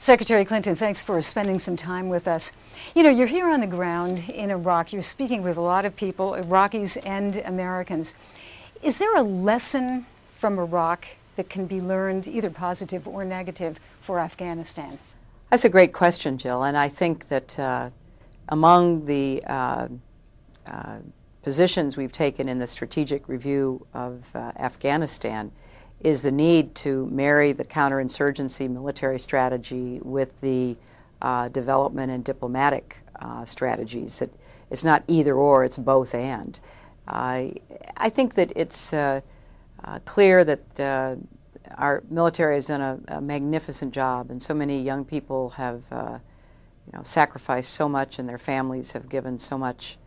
Secretary Clinton, thanks for spending some time with us. You know, you're here on the ground in Iraq. You're speaking with a lot of people, Iraqis and Americans. Is there a lesson from Iraq that can be learned, either positive or negative, for Afghanistan? That's a great question, Jill, and I think that among the positions we've taken in the strategic review of Afghanistan is the need to marry the counterinsurgency military strategy with the development and diplomatic strategies. It's not either or, it's both and. I think that it's clear that our military has done a magnificent job, and so many young people have sacrificed so much, and their families have given so much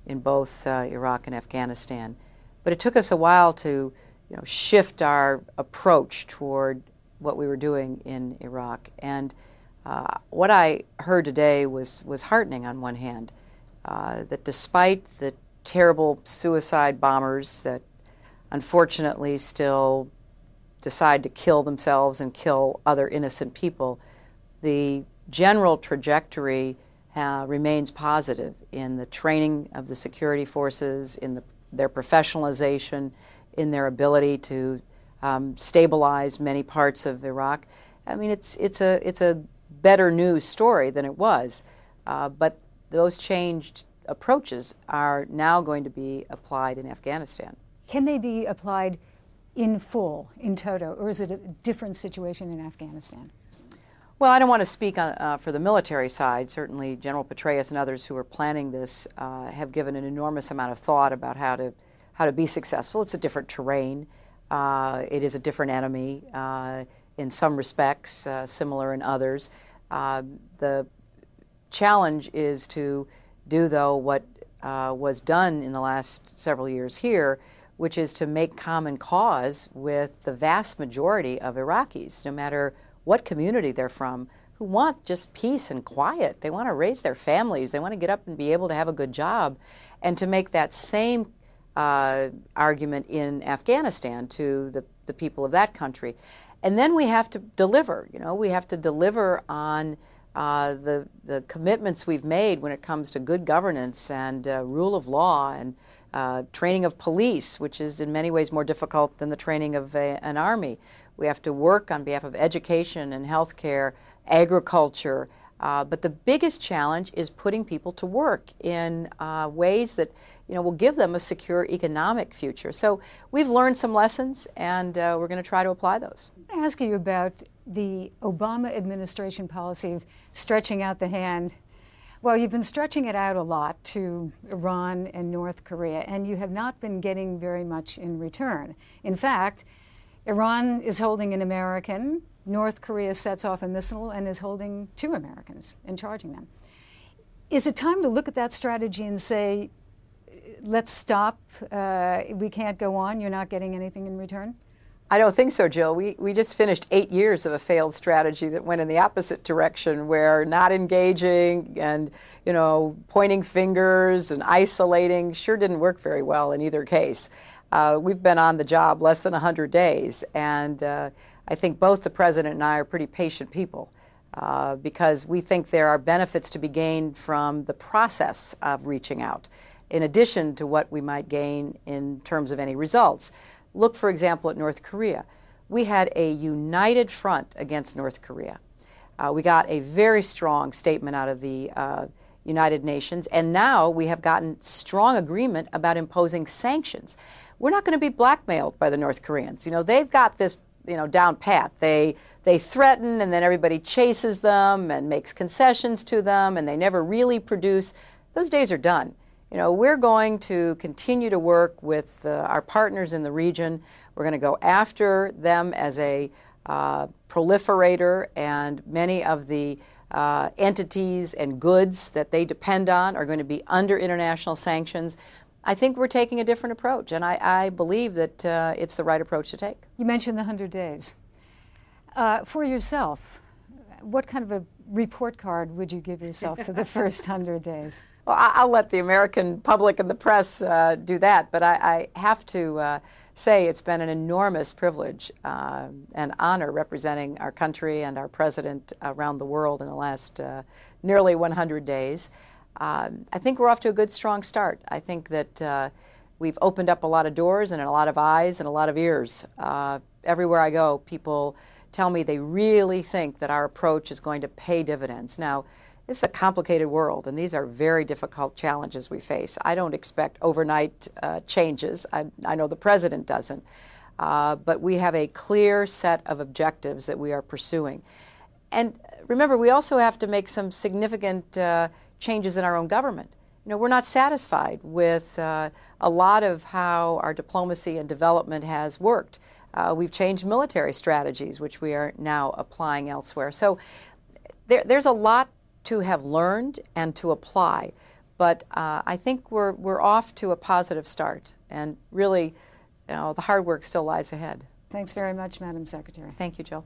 in both Iraq and Afghanistan. But it took us a while to shift our approach toward what we were doing in Iraq. And what I heard today was heartening on one hand, that despite the terrible suicide bombers that unfortunately still decide to kill themselves and kill other innocent people, the general trajectory remains positive in the training of the security forces, in their professionalization, in their ability to stabilize many parts of Iraq. I mean, it's a better news story than it was, but those changed approaches are now going to be applied in Afghanistan. Can they be applied in full, in toto, or is it a different situation in Afghanistan? Well, I don't want to speak for the military side. Certainly General Petraeus and others who are planning this have given an enormous amount of thought about how to be successful. It's a different terrain. It is a different enemy in some respects, similar in others. The challenge is to do, though, what was done in the last several years here, which is to make common cause with the vast majority of Iraqis, no matter what community they're from, who want just peace and quiet. They want to raise their families. They want to get up and be able to have a good job. And to make that same argument in Afghanistan to the people of that country. And then we have to deliver. We have to deliver on the commitments we've made when it comes to good governance and rule of law and training of police, which is in many ways more difficult than the training of an army. We have to work on behalf of education and healthcare, agriculture, but the biggest challenge is putting people to work in ways that will give them a secure economic future. So we've learned some lessons, and we're going to try to apply those. I want to ask you about the Obama administration policy of stretching out the hand. Well, you've been stretching it out a lot to Iran and North Korea, and you have not been getting very much in return. In fact, Iran is holding an American, North Korea sets off a missile and is holding 2 Americans and charging them. Is it time to look at that strategy and say, let's stop, we can't go on, you're not getting anything in return? I don't think so, Jill. We just finished 8 years of a failed strategy that went in the opposite direction, where not engaging and, pointing fingers and isolating sure didn't work very well in either case. We've been on the job less than 100 days, and I think both the President and I are pretty patient people because we think there are benefits to be gained from the process of reaching out, in addition to what we might gain in terms of any results. Look, for example, at North Korea. We had a united front against North Korea. We got a very strong statement out of the United Nations, and now we have gotten strong agreement about imposing sanctions. We're not going to be blackmailed by the North Koreans. They've got this, down pat. They threaten, and then everybody chases them and makes concessions to them, and they never really produce. Those days are done. We're going to continue to work with our partners in the region. We're going to go after them as a proliferator, and many of the entities and goods that they depend on are going to be under international sanctions. I think we're taking a different approach, and I believe that it's the right approach to take. You mentioned the 100 days. For yourself, what kind of a report card would you give yourself for the first 100 days? Well, I'll let the American public and the press do that, but I have to say it's been an enormous privilege and honor representing our country and our president around the world in the last nearly 100 days. I think we're off to a good, strong start. I think that we've opened up a lot of doors and a lot of eyes and a lot of ears. Everywhere I go, people tell me they really think that our approach is going to pay dividends. Now, this is a complicated world, and these are very difficult challenges we face. I don't expect overnight changes. I know the president doesn't. But we have a clear set of objectives that we are pursuing. And remember, we also have to make some significant changes in our own government. You know, we're not satisfied with a lot of how our diplomacy and development has worked. We've changed military strategies, which we are now applying elsewhere. So there's a lot to have learned and to apply, but I think we're off to a positive start, and really, you know, the hard work still lies ahead. Thanks very much, Madam Secretary. Thank you, Jill.